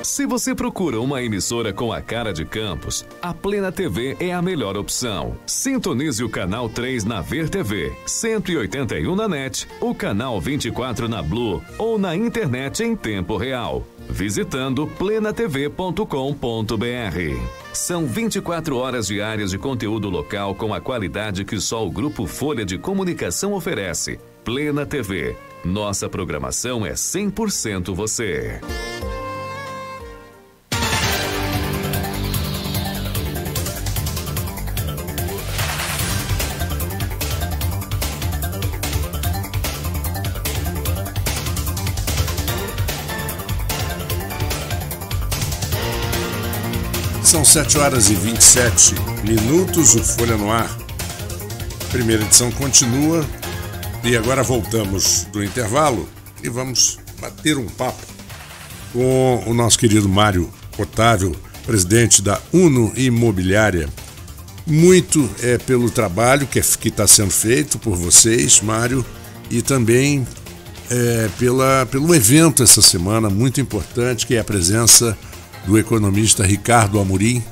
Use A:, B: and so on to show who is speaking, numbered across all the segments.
A: Se você procura uma emissora com a cara de Campos, a Plena TV é a melhor opção. Sintonize o canal 3 na Ver TV, 181 na NET, o canal 24 na Blue ou na internet em tempo real, visitando plenatv.com.br. São 24 horas diárias de conteúdo local com a qualidade que só o Grupo Folha de Comunicação oferece. Plena TV. Nossa programação é 100% você.
B: São 7 horas e 27 minutos, o Folha no Ar. Primeira edição continua e agora voltamos do intervalo e vamos bater um papo com o nosso querido Mário Otávio, presidente da Uno Imobiliária. Muito pelo trabalho que está sendo feito por vocês, Mário, e também pelo evento essa semana, muito importante, que é a presença do economista Ricardo Amorim,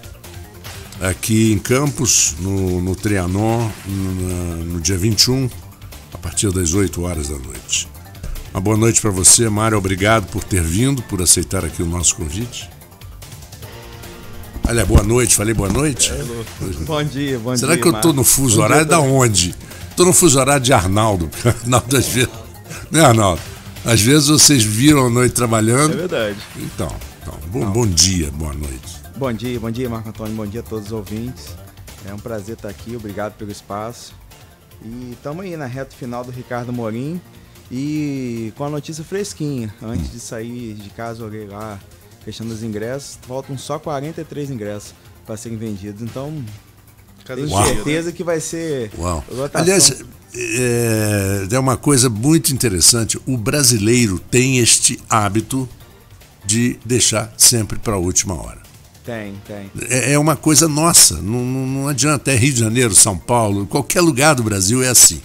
B: aqui em Campos, no Trianon, no dia 21, a partir das 8 horas da noite. Uma boa noite para você, Mário. Obrigado por ter vindo, por aceitar aqui o nosso convite. Olha, boa noite. Falei boa noite?
C: Bom dia, bom dia.
B: Será que eu estou no fuso horário da onde? Estou no fuso horário de Arnaldo. Arnaldo, às vezes... Né, Arnaldo? Às vezes vocês viram a noite trabalhando.
C: É verdade.
B: Então bom dia, boa noite.
C: Bom dia, Marco Antônio, bom dia a todos os ouvintes. É um prazer estar aqui, obrigado pelo espaço. E estamos aí na reta final do Ricardo Amorim e com a notícia fresquinha. Antes de sair de casa, eu olhei lá, questão dos ingressos, faltam só 43 ingressos para serem vendidos. Então, tenho certeza que vai ser lotação.
B: Aliás, é uma coisa muito interessante, o brasileiro tem este hábito de deixar sempre para a última hora.
C: Tem.
B: É uma coisa nossa, não adianta, é Rio de Janeiro, São Paulo, qualquer lugar do Brasil é assim,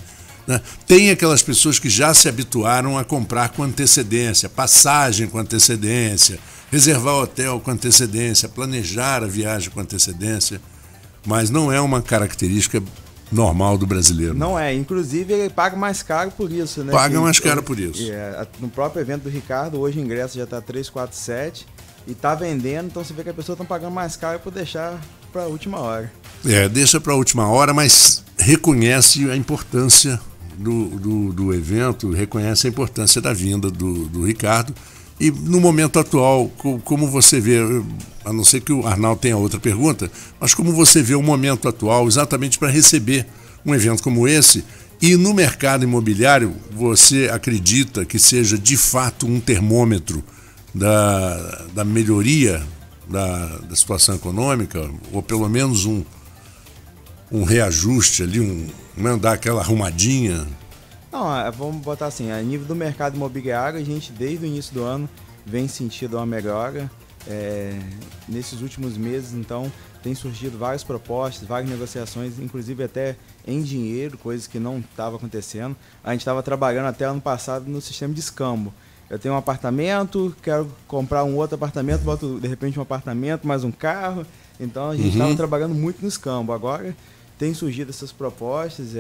B: né? Tem aquelas pessoas que já se habituaram a comprar com antecedência, passagem com antecedência, reservar hotel com antecedência, planejar a viagem com antecedência, mas não é uma característica normal do brasileiro.
C: Não é, inclusive ele paga mais caro por isso, né?
B: Paga mais caro por isso.
C: No próprio evento do Ricardo, hoje o ingresso já está 347 e está vendendo, então você vê que a pessoa está pagando mais caro por deixar para a última hora. Deixa
B: para a última hora, mas reconhece a importância do evento, reconhece a importância da vinda do Ricardo. E no momento atual, como você vê, a não ser que o Arnaldo tenha outra pergunta, mas como você vê o momento atual exatamente para receber um evento como esse, e no mercado imobiliário, você acredita que seja de fato um termômetro da melhoria da situação econômica, ou pelo menos um reajuste ali, dar aquela arrumadinha?
C: Não, vamos botar assim, a nível do mercado imobiliário, a gente desde o início do ano vem sentindo uma melhora. Nesses últimos meses, então, tem surgido várias propostas, várias negociações, inclusive até em dinheiro, coisas que não estavam acontecendo. A gente estava trabalhando até ano passado no sistema de escambo. Eu tenho um apartamento, quero comprar um outro apartamento, boto de repente um apartamento, mais um carro. Então a gente estava trabalhando muito no escambo. Agora tem surgido essas propostas,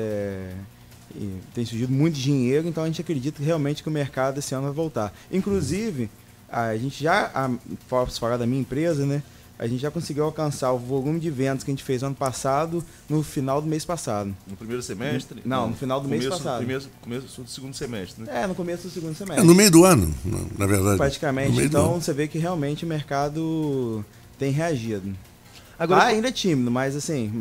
C: e tem surgido muito dinheiro, então a gente acredita realmente que o mercado esse ano vai voltar. Inclusive, a gente já, posso falar da minha empresa, né? A gente já conseguiu alcançar o volume de vendas que a gente fez ano passado no final do mês passado.
D: No primeiro semestre?
C: Não, no final do mês passado.
D: Começo do segundo semestre, né?
C: No começo do segundo semestre.
B: No meio do ano, na verdade.
C: Praticamente. Então você vê que realmente o mercado tem reagido. Agora, ainda é tímido, mas assim,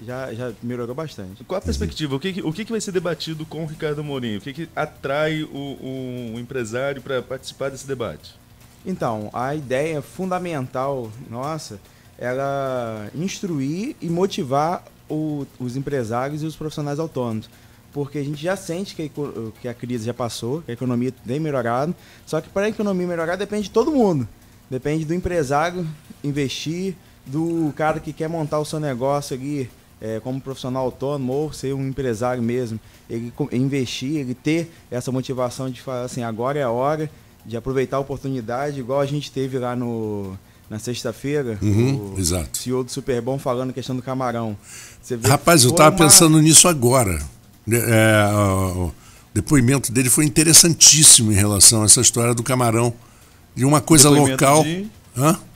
C: já melhorou bastante.
D: Qual a perspectiva? O que vai ser debatido com o Ricardo Amorim? O que atrai o empresário para participar desse debate?
C: Então, a ideia fundamental nossa era instruir e motivar os empresários e os profissionais autônomos. Porque a gente já sente que a crise já passou, que a economia tem melhorado, só que para a economia melhorar depende de todo mundo. Depende do empresário investir, do cara que quer montar o seu negócio ali como profissional autônomo ou ser um empresário mesmo, ele investir, ele ter essa motivação de falar assim, agora é a hora, de aproveitar a oportunidade, igual a gente teve lá na sexta-feira,
B: exato.
C: o CEO do Superbom falando a questão do camarão. Você vê
B: Rapaz, eu estava pensando nisso agora. O depoimento dele foi interessantíssimo em relação a essa história do camarão. De uma coisa local.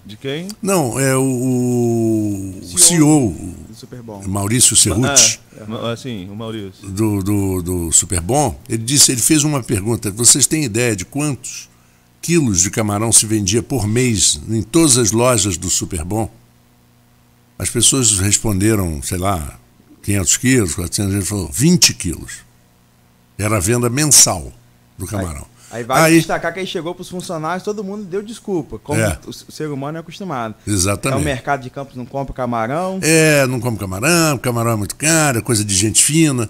D: De quem?
B: Não, é o CEO
C: do Superbom,
B: Maurício Cerruti.
D: Sim, o Maurício.
B: Do Superbom. Ele fez uma pergunta: vocês têm ideia de quantos quilos de camarão se vendia por mês em todas as lojas do Superbom? As pessoas responderam, sei lá, 500 quilos, 400, ele falou 20 quilos. Era a venda mensal do camarão.
C: Aí vale destacar que aí chegou para os funcionários, todo mundo deu desculpa, como o ser humano é acostumado.
B: Exatamente.
C: O mercado de Campos não compra camarão.
B: Não come camarão, camarão é muito caro, é coisa de gente fina.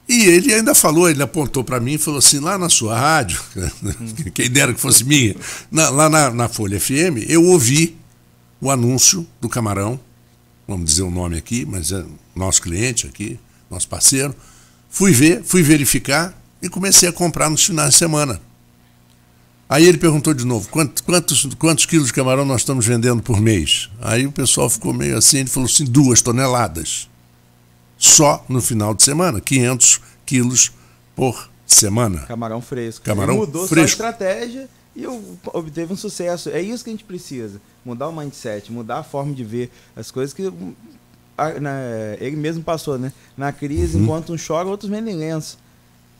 B: E ele ainda falou, ele apontou para mim e falou assim, lá na sua rádio, quem dera que fosse minha, lá na Folha FM, eu ouvi o anúncio do camarão, vamos dizer o nome aqui, mas é nosso cliente aqui, nosso parceiro. Fui verificar e comecei a comprar nos finais de semana. Aí ele perguntou de novo, quantos quilos de camarão nós estamos vendendo por mês? Aí o pessoal ficou meio assim, ele falou assim, 2 toneladas. Só no final de semana, 500 quilos por semana.
C: Camarão fresco.
B: Camarão
C: ele mudou
B: fresco.
C: sua estratégia e obteve um sucesso. É isso que a gente precisa, mudar o mindset, mudar a forma de ver as coisas que ele mesmo passou, né? Na crise, enquanto uns choram, outros vendem lenço.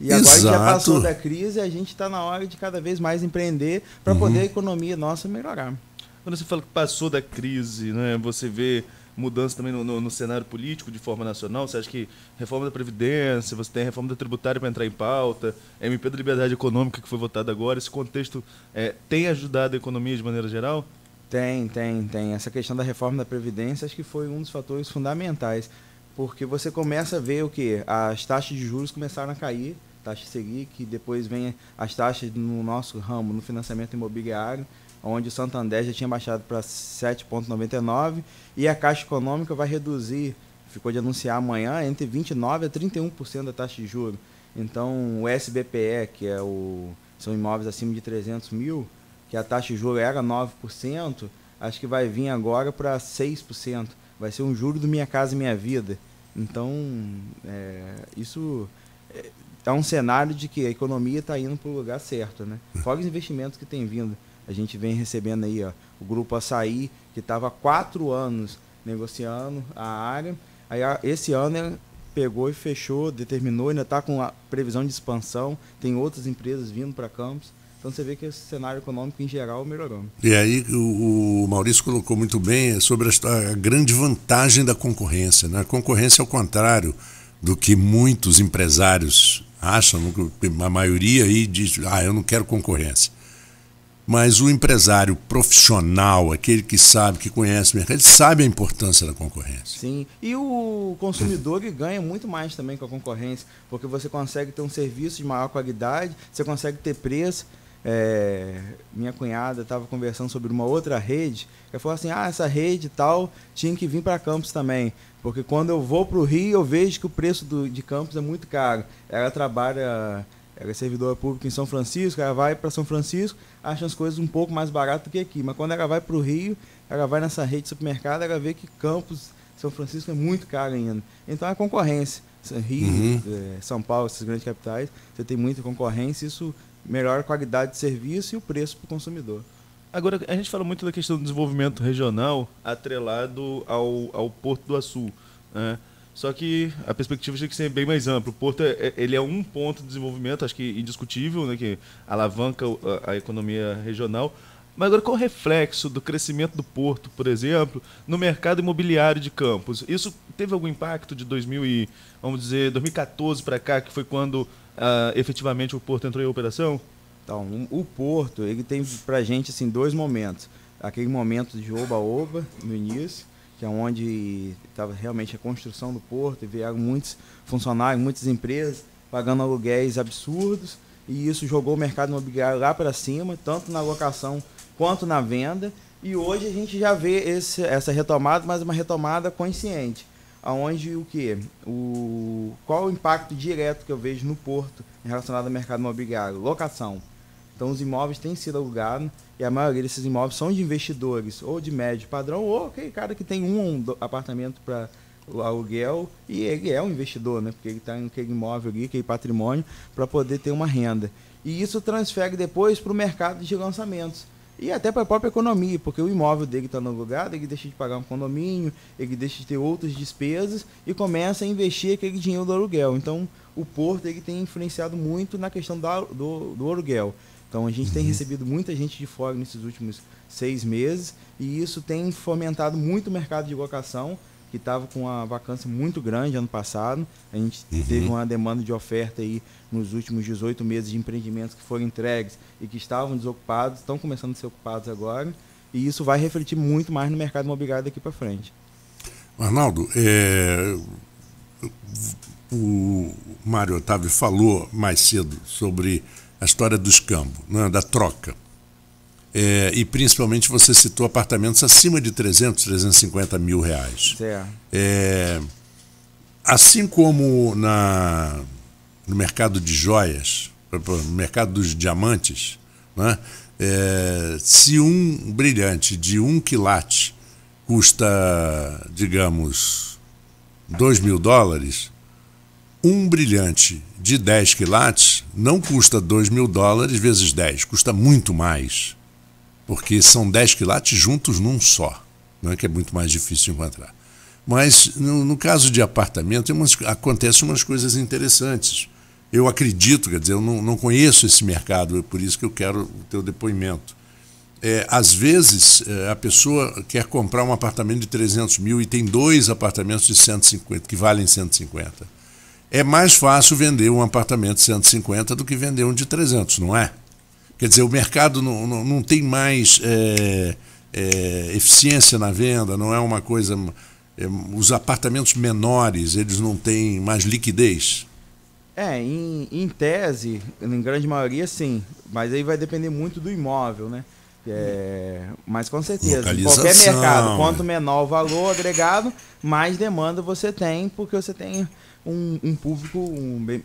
C: E agora que já passou da crise, a gente está na hora de cada vez mais empreender para poder a economia nossa melhorar.
D: Quando você fala que passou da crise, né, você vê mudança também no cenário político de forma nacional? Você acha que reforma da Previdência, você tem a reforma da tributária para entrar em pauta, MP da Liberdade Econômica que foi votada agora, esse contexto tem ajudado a economia de maneira geral?
C: Tem. Essa questão da reforma da Previdência acho que foi um dos fatores fundamentais, porque você começa a ver o quê? As taxas de juros começaram a cair, taxa Selic, depois vem as taxas no nosso ramo, no financiamento imobiliário, onde o Santander já tinha baixado para 7,99 e a Caixa Econômica vai reduzir, ficou de anunciar amanhã, entre 29% a 31% da taxa de juros. Então o SBPE, que são imóveis acima de 300 mil, que a taxa de juros era 9%, acho que vai vir agora para 6%. Vai ser um juro do Minha Casa Minha Vida. Então, isso é um cenário de que a economia está indo para o lugar certo, né? Fora os investimentos que tem vindo. A gente vem recebendo aí, o Grupo Açaí, que estava há 4 anos negociando a área. Aí, esse ano, ele pegou e fechou, determinou, ainda está com a previsão de expansão. Tem outras empresas vindo para Campos. Então você vê que esse cenário econômico em geral melhorou.
B: E aí o Maurício colocou muito bem sobre a grande vantagem da concorrência, né? A concorrência é o contrário do que muitos empresários acham, a maioria aí diz, eu não quero concorrência. Mas o empresário profissional, aquele que sabe, que conhece o mercado, ele sabe a importância da concorrência.
C: Sim, e o consumidor ganha muito mais também com a concorrência, porque você consegue ter um serviço de maior qualidade, você consegue ter preço. Minha cunhada estava conversando sobre uma outra rede, ela falou assim, essa rede e tal tinha que vir para Campos também, porque quando eu vou para o Rio eu vejo que o preço de Campos é muito caro. Ela é servidora pública em São Francisco, ela vai para São Francisco, acha as coisas um pouco mais baratas do que aqui, mas quando ela vai para o Rio, ela vai nessa rede de supermercado, ela vê que Campos, São Francisco é muito caro ainda. Então a concorrência, Rio, São Paulo, essas grandes capitais, você tem muita concorrência, isso melhora a qualidade de serviço e o preço para o consumidor.
D: Agora, a gente fala muito da questão do desenvolvimento regional atrelado ao Porto do Açu, né? Só que a perspectiva tinha que ser bem mais ampla. O Porto ele é um ponto de desenvolvimento, acho que indiscutível, né, que alavanca a economia regional. Mas agora, qual o reflexo do crescimento do Porto, por exemplo, no mercado imobiliário de Campos? Isso teve algum impacto de 2014 para cá, que foi quando efetivamente o Porto entrou em operação?
C: Então, o Porto, ele tem pra gente assim, 2 momentos. Aquele momento de oba-oba no início, que é onde estava realmente a construção do Porto, e vieram muitos funcionários, muitas empresas pagando aluguéis absurdos, e isso jogou o mercado imobiliário lá para cima, tanto na locação quanto na venda. E hoje a gente já vê essa retomada, mas uma retomada consciente. Onde qual o impacto direto que eu vejo no Porto relacionado ao mercado imobiliário? Locação. Então os imóveis têm sido alugados e a maioria desses imóveis são de investidores ou de médio padrão ou aquele cara que tem um apartamento para o aluguel e ele é um investidor, né? Porque ele está naquele imóvel ali, aquele patrimônio, para poder ter uma renda. E isso transfere depois para o mercado de lançamentos. E até para a própria economia, porque o imóvel dele está no lugar, ele deixa de pagar um condomínio, ele deixa de ter outras despesas e começa a investir aquele dinheiro do aluguel. Então, o Porto ele tem influenciado muito na questão do aluguel. Então, a gente tem recebido muita gente de fora nesses últimos 6 meses e isso tem fomentado muito o mercado de locação, que estava com uma vacância muito grande ano passado. A gente teve uma demanda de oferta aí nos últimos 18 meses de empreendimentos que foram entregues e que estavam desocupados, estão começando a ser ocupados agora, e isso vai refletir muito mais no mercado imobiliário daqui para frente.
B: Arnaldo, o Mário Otávio falou mais cedo sobre a história do escambo, né, da troca. E principalmente você citou apartamentos acima de 350 mil reais.
C: Certo.
B: Assim como no mercado de joias, no mercado dos diamantes, né, se um brilhante de 1 quilate custa, digamos, $2.000, um brilhante de 10 quilates não custa $2.000 vezes 10, custa muito mais. Porque são 10 quilates juntos num só, não é, que é muito mais difícil de encontrar. Mas no caso de apartamento acontecem umas coisas interessantes. Eu acredito, quer dizer, eu não conheço esse mercado, é por isso que eu quero o teu depoimento. Às vezes a pessoa quer comprar um apartamento de 300 mil e tem 2 apartamentos de 150, que valem 150. É mais fácil vender um apartamento de 150 do que vender um de 300, não é? Quer dizer, o mercado não tem mais eficiência na venda, não é uma coisa... os apartamentos menores, eles não têm mais liquidez?
C: Em tese, em grande maioria, sim. Mas aí vai depender muito do imóvel, né? Mas com certeza, em qualquer mercado, quanto menor o valor agregado, mais demanda você tem, porque você tem um público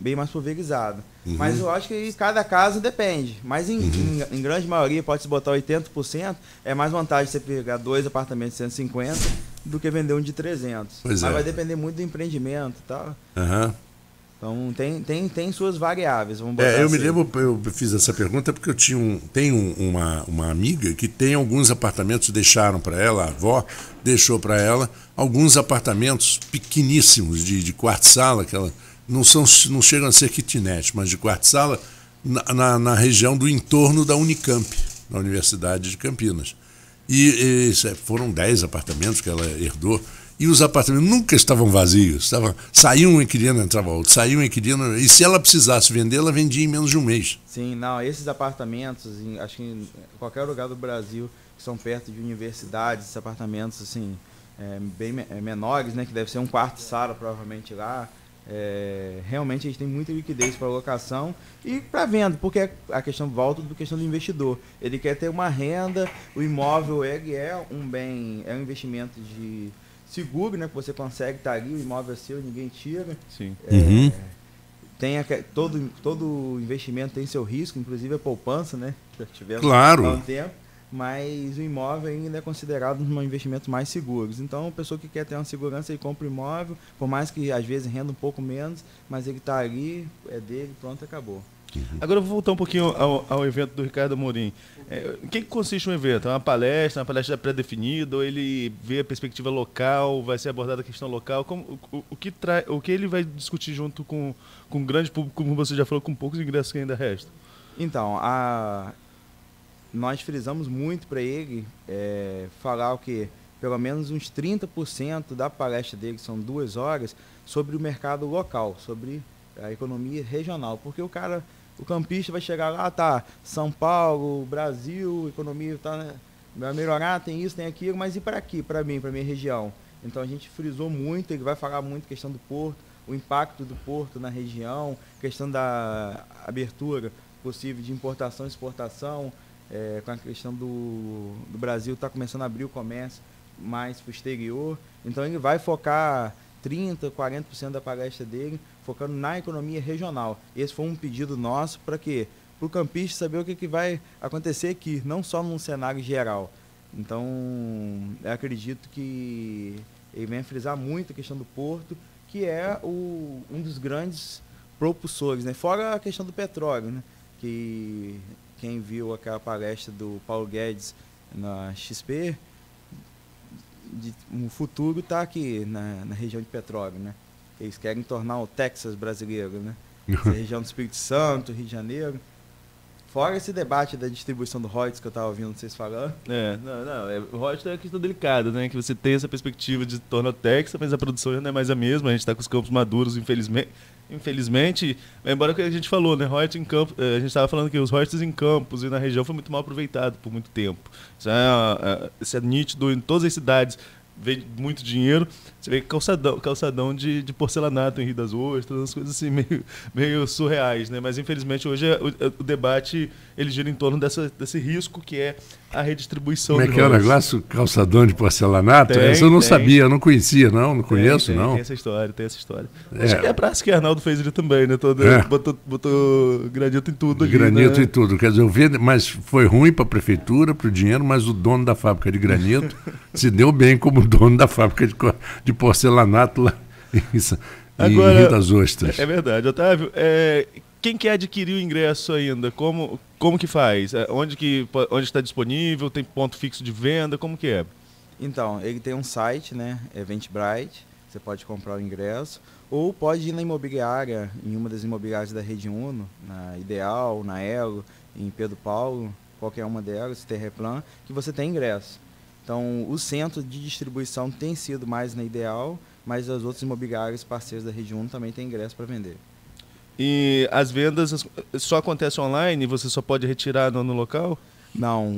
C: bem mais pulverizado. Mas eu acho que cada caso depende. Mas em grande maioria, pode-se botar 80%, é mais vantagem você pegar 2 apartamentos de 150 do que vender um de 300. Mas vai depender muito do empreendimento e tal. Então tem suas variáveis. Vamos botar
B: eu me lembro, eu fiz essa pergunta porque eu tenho uma amiga que tem alguns apartamentos, deixaram para ela, a avó deixou para ela alguns apartamentos pequeníssimos de quarto-sala, que ela não chegam a ser kitnet, mas de quarto-sala na região do entorno da Unicamp, da Universidade de Campinas. E foram 10 apartamentos que ela herdou. E os apartamentos nunca estavam vazios. Saía um inquilino, entrava outro. Saía um inquilino. E se ela precisasse vender, ela vendia em menos de um mês.
C: Sim, esses apartamentos, acho que em qualquer lugar do Brasil, que são perto de universidades, esses apartamentos assim, bem menores, né, que deve ser um quarto-sala provavelmente lá. Realmente a gente tem muita liquidez para locação e para venda, porque a questão volta da questão do investidor. Ele quer ter uma renda, o imóvel é um bem, é um investimento de seguro, né? Que você consegue estar ali, o imóvel é seu, ninguém tira.
D: Sim.
C: Tem todo investimento tem seu risco, inclusive a poupança, né? Já tivemos
B: claro.
C: Há um tempo, mas o imóvel ainda é considerado um investimento mais seguros. Então, a pessoa que quer ter uma segurança, ele compra o imóvel, por mais que às vezes renda um pouco menos, mas ele está ali, é dele, pronto, acabou.
D: Agora eu vou voltar um pouquinho ao evento do Ricardo Amorim. Em que consiste um evento? É uma palestra já pré-definida, ou ele vê a perspectiva local, vai ser abordada a questão local? O que ele vai discutir junto com um grande público, como você já falou, com poucos ingressos que ainda restam?
C: Então, nós frisamos muito para ele falar o quê? Pelo menos uns 30% da palestra dele, que são 2 horas, sobre o mercado local, sobre a economia regional, porque o campista vai chegar lá, São Paulo, Brasil, economia vai melhorar, tem isso, tem aquilo, mas e para aqui, para mim, para minha região? Então a gente frisou muito, ele vai falar muito questão do porto, o impacto do porto na região, questão da abertura possível de importação e exportação, com a questão do Brasil está começando a abrir o comércio mais para o exterior, então ele vai focar 30%, 40% da palestra dele, focando na economia regional. Esse foi um pedido nosso para quê? para o campista saber o que vai acontecer aqui, não só num cenário geral. Então, eu acredito que ele vem a frisar muito a questão do porto, que é um dos grandes propulsores, né? Fora a questão do petróleo, né? Que quem viu aquela palestra do Paulo Guedes na XP, o futuro está aqui na região de petróleo, né? Eles querem tornar o Texas brasileiro, né? Essa região do Espírito Santo, Rio de Janeiro. Fora esse debate da distribuição do royalties que eu estava ouvindo vocês falando.
D: O royalties é uma questão delicada, né? Que você tem essa perspectiva de tornar o Texas, mas a produção já não é mais a mesma. A gente está com os campos maduros, infelizmente. Embora que a gente falou, né? Royalties em campo, a gente estava falando que os royalties em campos e na região foi muito mal aproveitado por muito tempo. Isso é nítido em todas as cidades. Vê muito dinheiro, você vê calçadão de porcelanato em Rio das Ostras, umas coisas assim meio surreais, né? Mas infelizmente hoje o debate ele gira em torno desse risco que é a redistribuição.
B: Como é que é o negócio? Calçadão de porcelanato? Essa eu não sabia, eu não conhecia, não conheço, não.
D: Tem essa história. Acho que é a praça que Arnaldo fez ali também, né? Botou granito em tudo ali.
B: Granito
D: né?
B: em tudo, quer dizer, eu vi, mas foi ruim para a prefeitura, para o dinheiro, mas o dono da fábrica de granito se deu bem como dono da fábrica de porcelanato lá em Rio das Ostras.
D: É verdade. Otávio, quem quer adquirir o ingresso ainda, como que faz? Onde está disponível? Tem ponto fixo de venda? Como que é?
C: Então, ele tem um site, né? Eventbrite, você pode comprar o ingresso, ou pode ir na imobiliária, em uma das imobiliárias da Rede Uno, na Ideal, na Elo, em Pedro Paulo, qualquer uma delas, Terreplan, que você tem ingresso. Então, o centro de distribuição tem sido mais na Ideal, mas as outras imobiliárias parceiras da Rede Uno também têm ingresso para vender.
D: E as vendas só acontecem online? Você só pode retirar no local?
C: Não,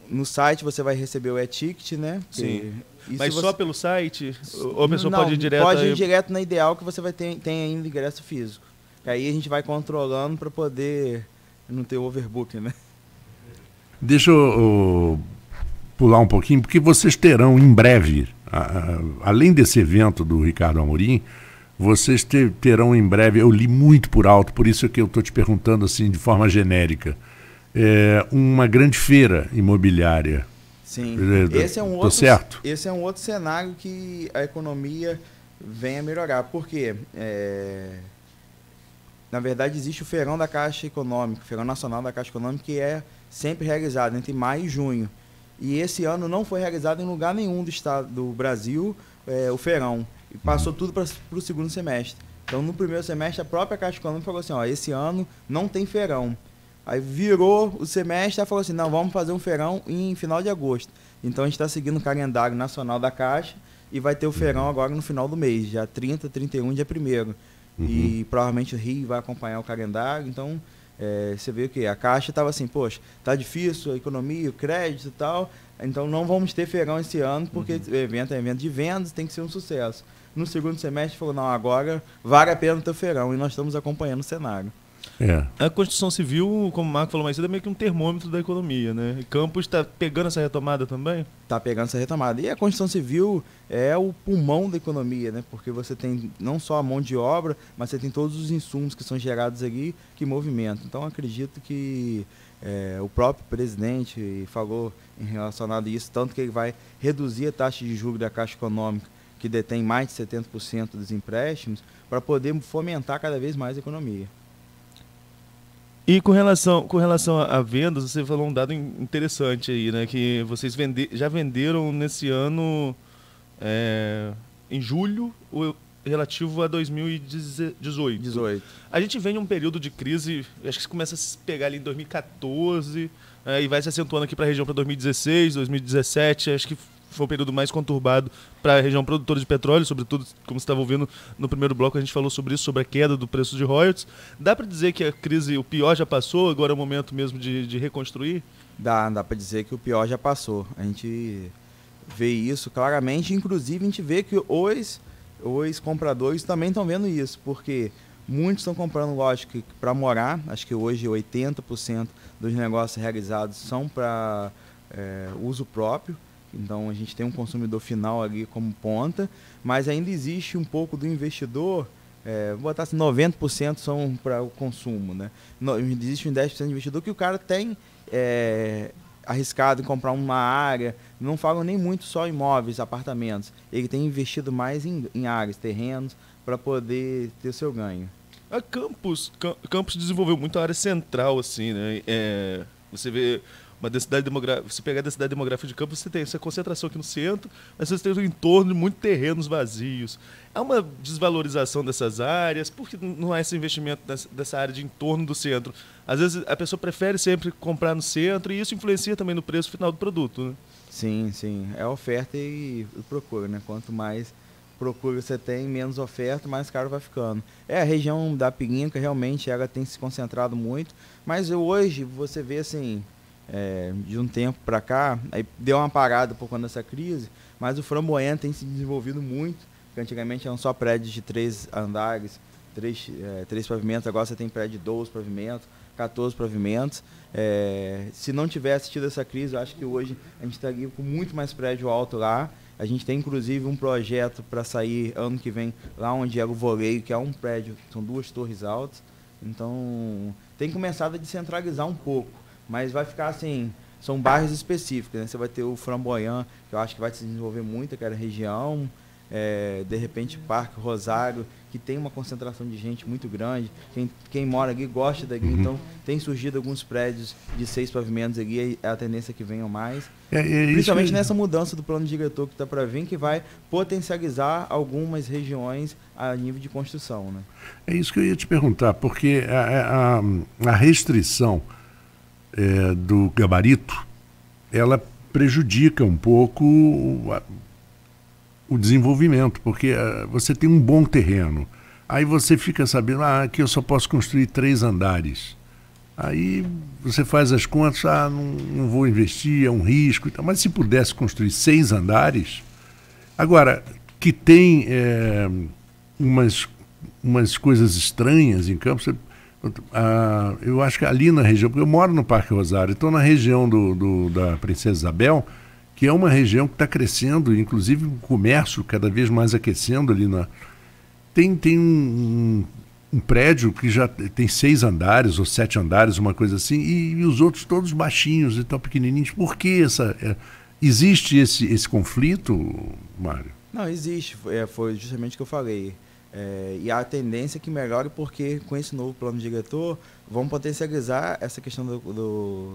C: no site você vai receber o e-ticket, né?
D: Sim. Mas só pelo site? Ou a pessoa pode ir direto?
C: Pode ir direto na Ideal, que você vai ter ainda ingresso físico. Aí a gente vai controlando para poder não ter overbooking, né?
B: Deixa eu pular um pouquinho, porque vocês terão em breve, além desse evento do Ricardo Amorim, vocês terão em breve, eu li muito por alto, por isso é que eu estou te perguntando assim de forma genérica, uma grande feira imobiliária.
C: Sim,
B: certo?
C: Esse é um outro cenário que a economia vem a melhorar, porque na verdade existe o Feirão da Caixa Econômica, o Feirão Nacional da Caixa Econômica, que é sempre realizado entre maio e junho. E esse ano não foi realizado em lugar nenhum do estado do Brasil o feirão. E passou tudo para o segundo semestre. Então, no primeiro semestre, a própria Caixa Econômica falou assim, esse ano não tem feirão. Aí virou o semestre e falou assim, não, vamos fazer um feirão em final de agosto. Então, a gente está seguindo o calendário nacional da Caixa e vai ter o feirão agora no final do mês, dia 30, 31, dia 1º. E provavelmente o Rio vai acompanhar o calendário, então... você vê o que a Caixa estava assim, poxa, tá difícil a economia, o crédito e tal, então não vamos ter feirão esse ano, porque o evento é evento de vendas, tem que ser um sucesso. No segundo semestre falou, não, agora vale a pena ter o feirão, e nós estamos acompanhando o cenário.
D: A Constituição Civil, como o Marco falou mais cedo, é meio que um termômetro da economia, né? E Campos está pegando essa retomada também? Está
C: pegando essa retomada. E a Constituição Civil é o pulmão da economia, né? Porque você tem não só a mão de obra, mas você tem todos os insumos que são gerados ali que movimentam. Então, acredito que o próprio presidente falou em relacionado a isso, tanto que ele vai reduzir a taxa de juros da Caixa Econômica, que detém mais de 70% dos empréstimos, para poder fomentar cada vez mais a economia.
D: E com relação a vendas, você falou um dado interessante aí, né? Que vocês já venderam nesse ano, em julho, relativo a 2018. A gente vem em um período de crise, acho que isso começa a se pegar ali em 2014, e vai se acentuando aqui para a região para 2016, 2017, acho que foi um período mais conturbado para a região produtora de petróleo, sobretudo, como você estava ouvindo no primeiro bloco, a gente falou sobre isso, sobre a queda do preço de royalties. Dá para dizer que a crise, o pior já passou, agora é o momento mesmo de reconstruir?
C: Dá para dizer que o pior já passou. A gente vê isso claramente, inclusive a gente vê que os compradores também estão vendo isso, porque muitos estão comprando, lógico, para morar. Acho que hoje 80% dos negócios realizados são para uso próprio. Então a gente tem um consumidor final ali como ponta, mas ainda existe um pouco do investidor vou botar assim, 90% são para o consumo, né? Existe um 10% de investidor que o cara tem arriscado em comprar uma área, não falam nem muito só imóveis, apartamentos, ele tem investido mais em áreas, terrenos, para poder ter o seu ganho.
D: A Campos desenvolveu muito a área central, assim, né? Você vê uma densidade demográfica, se pegar a densidade demográfica de Campos, você tem essa concentração aqui no centro, mas você tem um entorno de muitos terrenos vazios. Há uma desvalorização dessas áreas, porque não há esse investimento dessa área de entorno do centro. Às vezes a pessoa prefere sempre comprar no centro e isso influencia também no preço final do produto, né?
C: Sim, sim. É oferta e procura, né? Quanto mais procura você tem, menos oferta, mais caro vai ficando. A região da Pirinca realmente ela tem se concentrado muito, mas hoje você vê assim, de um tempo para cá, aí deu uma parada por conta dessa crise, mas o Framboesa tem se desenvolvido muito, porque antigamente eram só prédios de 3 andares, 3 pavimentos, agora você tem prédio de 12 pavimentos, 14 pavimentos. Se não tivesse tido essa crise, eu acho que hoje a gente estaria com muito mais prédio alto lá. A gente tem inclusive um projeto para sair ano que vem lá onde era o Voleio, que é um prédio, são 2 torres altas. Então tem começado a descentralizar um pouco, mas vai ficar assim, são bairros específicos, né? Você vai ter o Framboesa, que eu acho que vai se desenvolver muito aquela região, de repente Parque Rosário, que tem uma concentração de gente muito grande, quem mora ali gosta dali, então tem surgido alguns prédios de 6 pavimentos ali, é a tendência que venham mais, principalmente nessa mudança do plano diretor que está para vir, que vai potencializar algumas regiões a nível de construção, né?
B: É isso que eu ia te perguntar, porque a restrição do gabarito, ela prejudica um pouco o desenvolvimento, porque você tem um bom terreno, aí você fica sabendo, aqui eu só posso construir 3 andares, aí você faz as contas, não vou investir, é um risco e tal, mas se pudesse construir 6 andares, agora, que tem umas coisas estranhas em Campos, eu acho que ali na região, porque eu moro no Parque Rosário, estou na região da Princesa Isabel, que é uma região que está crescendo, inclusive o comércio cada vez mais aquecendo ali tem um prédio que já tem 6 andares ou 7 andares, uma coisa assim, e os outros todos baixinhos e tão pequenininhos. Por que existe esse conflito, Mário?
C: Não, existe, foi justamente o que eu falei. E a tendência é que melhore, porque com esse novo plano diretor vão potencializar essa questão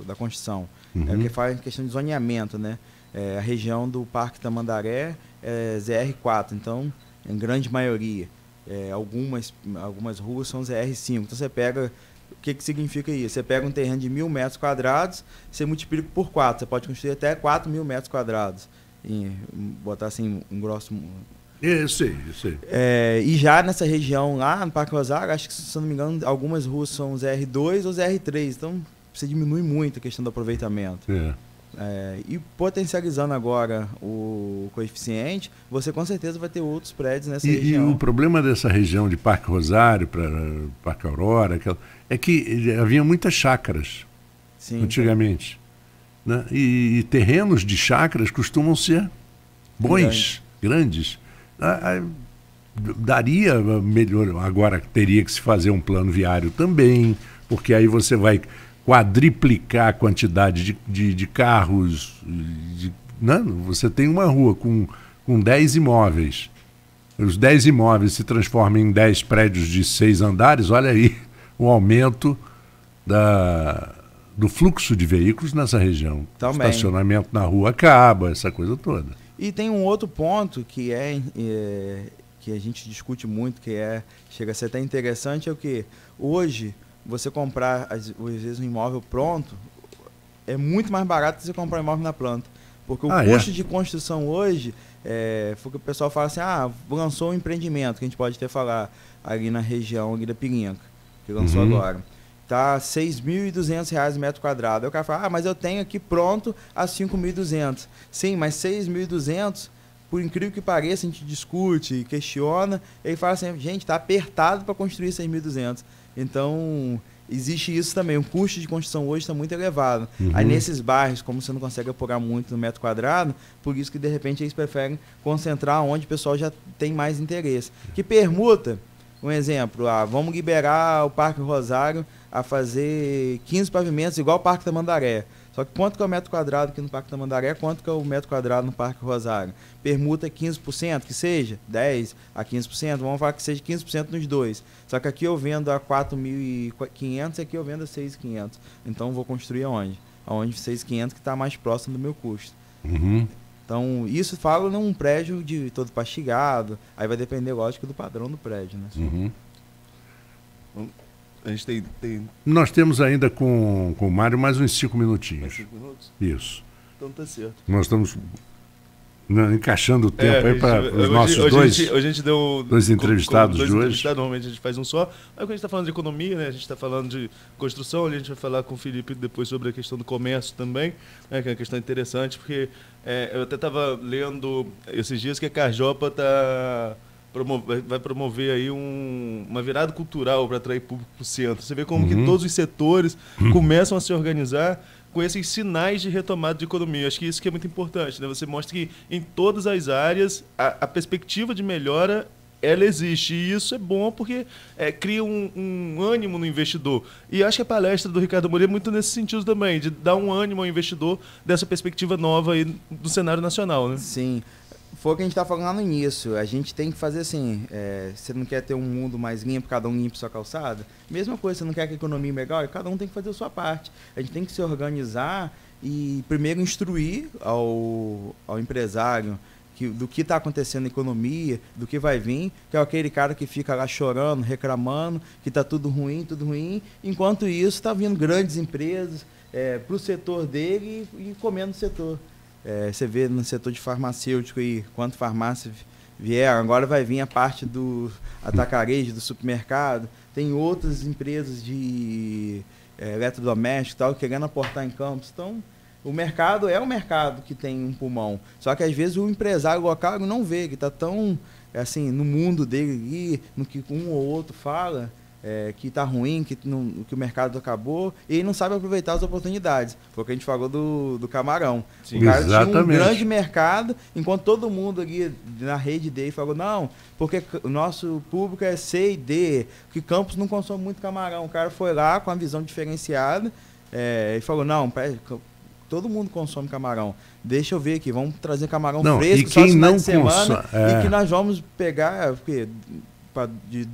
C: da construção. Porque fala em questão de zoneamento, né? A região do Parque Tamandaré é ZR4, então, em grande maioria. Algumas ruas são ZR5. Então você pega, o que significa isso? Você pega um terreno de 1.000 metros quadrados, você multiplica por 4, você pode construir até 4.000 metros quadrados. Botar assim, um grosso...
B: Eu sei.
C: E já nessa região lá, no Parque Rosário, acho que, se eu não me engano, algumas ruas são ZR2 ou ZR3, então você diminui muito a questão do aproveitamento. E potencializando agora o coeficiente, você com certeza vai ter outros prédios nessa região.
B: E o problema dessa região de Parque Rosário para Parque Aurora é que havia muitas chácaras. Sim, antigamente. Né? E terrenos de chácaras costumam ser bons, grandes. Daria melhor, agora teria que se fazer um plano viário também, porque aí você vai quadriplicar a quantidade de carros, né? Você tem uma rua com 10 imóveis, os 10 imóveis se transformam em 10 prédios de 6 andares, olha aí o aumento do fluxo de veículos nessa região. Também. O estacionamento na rua acaba, essa coisa toda.
C: E tem um outro ponto que que a gente discute muito, chega a ser até interessante, é o que hoje você comprar às vezes um imóvel pronto é muito mais barato que você comprar um imóvel na planta, porque o custo de construção hoje foi que o pessoal fala assim, lançou um empreendimento que a gente pode até falar ali na região ali da Pirinca, que lançou agora. Tá R$ 6.200 metro quadrado. Aí o cara fala, mas eu tenho aqui pronto a 5.200. Sim, mas 6.200, por incrível que pareça, a gente discute e questiona. Ele fala assim, gente, tá apertado para construir 6.200. Então, existe isso também. O custo de construção hoje está muito elevado. Aí nesses bairros, como você não consegue apurar muito no metro quadrado, por isso que de repente eles preferem concentrar onde o pessoal já tem mais interesse. Que permuta, Um exemplo, vamos liberar o Parque Rosário a fazer 15 pavimentos igual o Parque Tamandaré. Só que quanto que é o metro quadrado aqui no Parque Tamandaré, quanto que é o metro quadrado no Parque Rosário? Permuta 15%, que seja 10% a 15%, vamos falar que seja 15% nos dois. Só que aqui eu vendo a 4.500 e aqui eu vendo a 6.500. Então vou construir aonde? Aonde 6.500 que está mais próximo do meu custo.
B: Uhum.
C: Então isso fala num prédio de todo pastigado, aí vai depender, lógico, do padrão do prédio, né?
B: Uhum.
D: A gente tem
B: Nós temos ainda com o Mário mais uns 5 minutinhos.
D: 5 minutos?
B: Isso.
D: Então tá certo.
B: Nós estamos encaixando o tempo aí para os nossos
D: hoje a gente deu
B: dois entrevistados de hoje.
D: Entrevistados, normalmente a gente faz um só. Aí quando a gente está falando de economia, né, a gente está falando de construção, a gente vai falar com o Felipe depois sobre a questão do comércio também, né, que é uma questão interessante, porque eu até estava lendo esses dias que a Carjopa vai promover aí uma virada cultural para atrair público para o centro. Você vê como que todos os setores começam a se organizar com esses sinais de retomada de economia. Acho que isso que é muito importante, né? Você mostra que em todas as áreas a perspectiva de melhora ela existe, e isso é bom porque cria um ânimo no investidor. E acho que a palestra do Ricardo Moreira é muito nesse sentido também, de dar um ânimo ao investidor dessa perspectiva nova aí do cenário nacional, né?
C: Sim. Foi o que a gente estava falando lá no início. A gente tem que fazer assim, você não quer ter um mundo mais limpo, cada um limpa sua calçada? Mesma coisa, você não quer que a economia melhore? Cada um tem que fazer a sua parte. A gente tem que se organizar e primeiro instruir ao empresário do que está acontecendo na economia, do que vai vir, que é aquele cara que fica lá chorando, reclamando, que está tudo ruim. Enquanto isso, está vindo grandes empresas para o setor dele e comendo o setor. Você vê no setor de farmacêutico aí, quanto farmácia vieram, agora vai vir a parte do atacarejo, do supermercado, tem outras empresas de eletrodoméstico e tal, querendo aportar em Campos. Então, o mercado é o mercado que tem um pulmão. Só que às vezes o empresário local não vê, que está tão assim, no mundo dele ali, no que um ou outro fala, que está ruim, que o mercado acabou, e ele não sabe aproveitar as oportunidades. Foi o que a gente falou do camarão.
B: Sim,
C: o cara
B: exatamente.
C: tinha um grande mercado, enquanto todo mundo ali na rede dele falou, não, porque o nosso público é C e D, que Campos não consome muito camarão. O cara foi lá com a visão diferenciada e falou, não, todo mundo consome camarão. Deixa eu ver aqui, vamos trazer camarão fresco,
B: e quem
C: só
B: não
C: de semana, e que nós vamos pegar de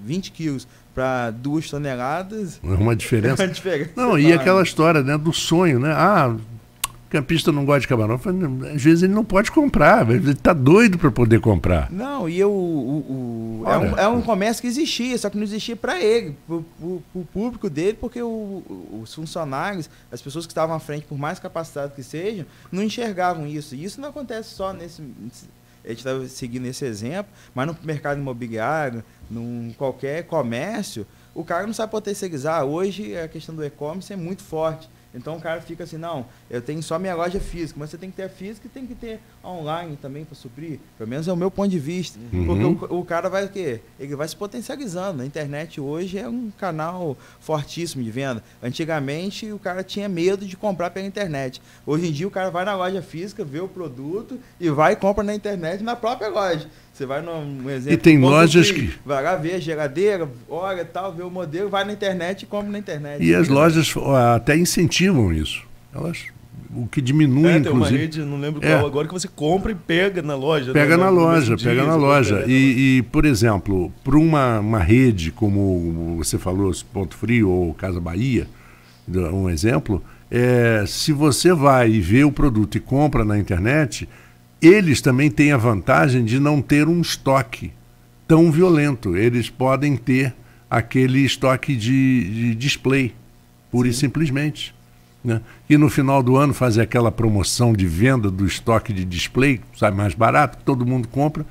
C: 20 quilos para 2 toneladas.
B: É uma diferença. Não, e
C: enorme.
B: aquela história, né, do sonho, né? O campista não gosta de camarão. Às vezes ele não pode comprar, ele está doido para poder comprar.
C: Não, e é um comércio que existia, só que não existia para ele, para o público dele, porque os funcionários, as pessoas que estavam à frente, por mais capacitados que sejam, não enxergavam isso. E isso não acontece só nesse... A gente está seguindo esse exemplo, mas no mercado imobiliário, em qualquer comércio, o cara não sabe potencializar. Hoje a questão do e-commerce é muito forte. Então o cara fica assim, não, eu tenho só minha loja física, mas você tem que ter a física e tem que ter online também para suprir. Pelo menos é o meu ponto de vista. Porque o cara vai o quê? Ele vai se potencializando. A internet hoje é um canal fortíssimo de venda. Antigamente o cara tinha medo de comprar pela internet. Hoje em dia o cara vai na loja física, vê o produto e vai e compra na internet na própria loja. Você vai num exemplo...
B: E tem lojas que...
C: Vai lá ver a geladeira, olha tal, vê o modelo, vai na internet e compra na internet.
B: E as lojas até incentivam isso. O que diminui, inclusive...
D: Tem uma rede, não lembro qual agora, que você compra e pega na loja.
B: Pega na loja. E, por exemplo, para uma rede como você falou, Ponto Frio ou Casa Bahia, um exemplo, se você vai e vê o produto e compra na internet... Eles também têm a vantagem de não ter um estoque tão violento. Eles podem ter aquele estoque de display, pura e simplesmente. Né? E no final do ano fazer aquela promoção de venda do estoque de display, sai mais barato, todo mundo compra,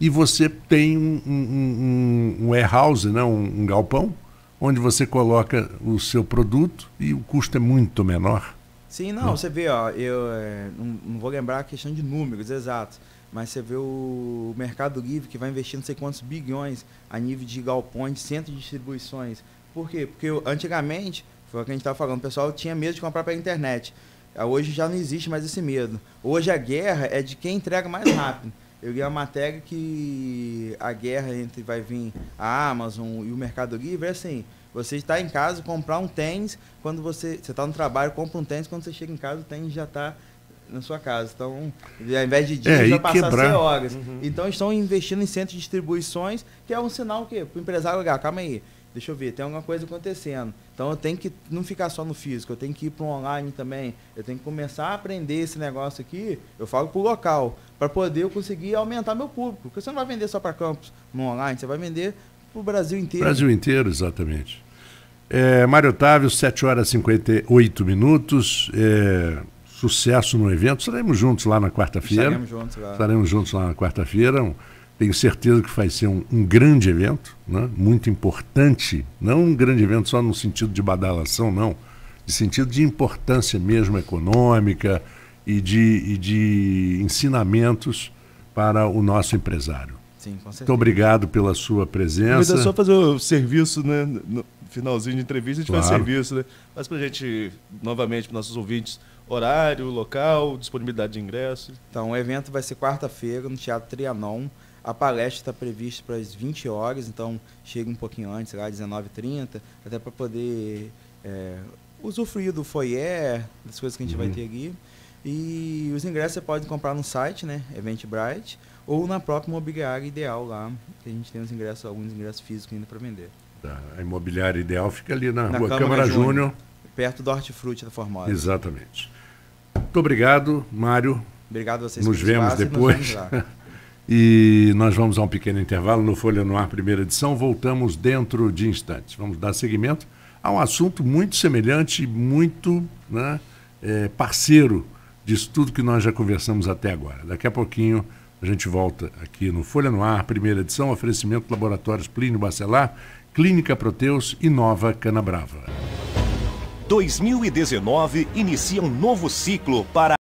B: e você tem um warehouse, né? um galpão, onde você coloca o seu produto e o custo é muito menor.
C: Sim, você vê, eu não vou lembrar a questão de números exatos, mas você vê o Mercado Livre que vai investir não sei quantos bilhões a nível de galpões, de centro de distribuições. Por quê? Porque antigamente, foi o que a gente estava falando, o pessoal tinha medo de comprar pela internet. Hoje já não existe mais esse medo. Hoje a guerra é de quem entrega mais rápido. eu li a matéria que a guerra entre vai vir a Amazon e o Mercado Livre é assim, você está em casa, comprar um tênis, quando você está no trabalho, compra um tênis, quando você chega em casa, o tênis já está na sua casa. Então, ao invés de dias, vai passar a ser horas. Então, estão investindo em centros de distribuições, que é um sinal que para o empresário olhar, calma aí, deixa eu ver, tem alguma coisa acontecendo. Então, eu tenho que não ficar só no físico, eu tenho que ir para o online também. Eu tenho que começar a aprender esse negócio aqui, eu falo para o local, para poder eu conseguir aumentar meu público. Porque você não vai vender só para Campos no online, você vai vender para o Brasil inteiro.
B: Brasil inteiro, exatamente. Mário Otávio, 7h58. Sucesso no evento. Estaremos juntos lá na quarta-feira. Estaremos juntos lá na quarta-feira. Tenho certeza que vai ser um grande evento, né? Muito importante. Não um grande evento só no sentido de badalação, não. De sentido de importância mesmo econômica e de ensinamentos para o nosso empresário.
C: Sim, com certeza.
B: Muito obrigado pela sua presença.
D: É só fazer o serviço, né? No finalzinho de entrevista a gente faz serviço, né? Mas para a gente, novamente, para nossos ouvintes, horário, local, disponibilidade de ingressos.
C: Então, o evento vai ser quarta-feira no Teatro Trianon. A palestra está prevista para as 20 horas, então chega um pouquinho antes, lá 19h30, até para poder usufruir do foyer, das coisas que a gente vai ter aqui. E os ingressos você pode comprar no site, né, Eventbrite, ou na própria Imobiliária Ideal lá, que a gente tem alguns ingressos físicos ainda para vender.
B: A Imobiliária Ideal fica ali na Rua Câmara Júnior.
C: Perto do Hortifruti da Formosa.
B: Exatamente. Muito obrigado, Mário.
C: Obrigado a vocês.
B: Nos vemos depois. E nós vamos a um pequeno intervalo no Folha no Ar, primeira edição. Voltamos dentro de instantes. Vamos dar seguimento a um assunto muito semelhante, muito parceiro disso tudo que nós já conversamos até agora. Daqui a pouquinho a gente volta aqui no Folha no Ar, primeira edição, oferecimento Laboratórios Plínio Bacelar, Clínica Proteus e Nova Canabrava.
E: 2019 inicia um novo ciclo para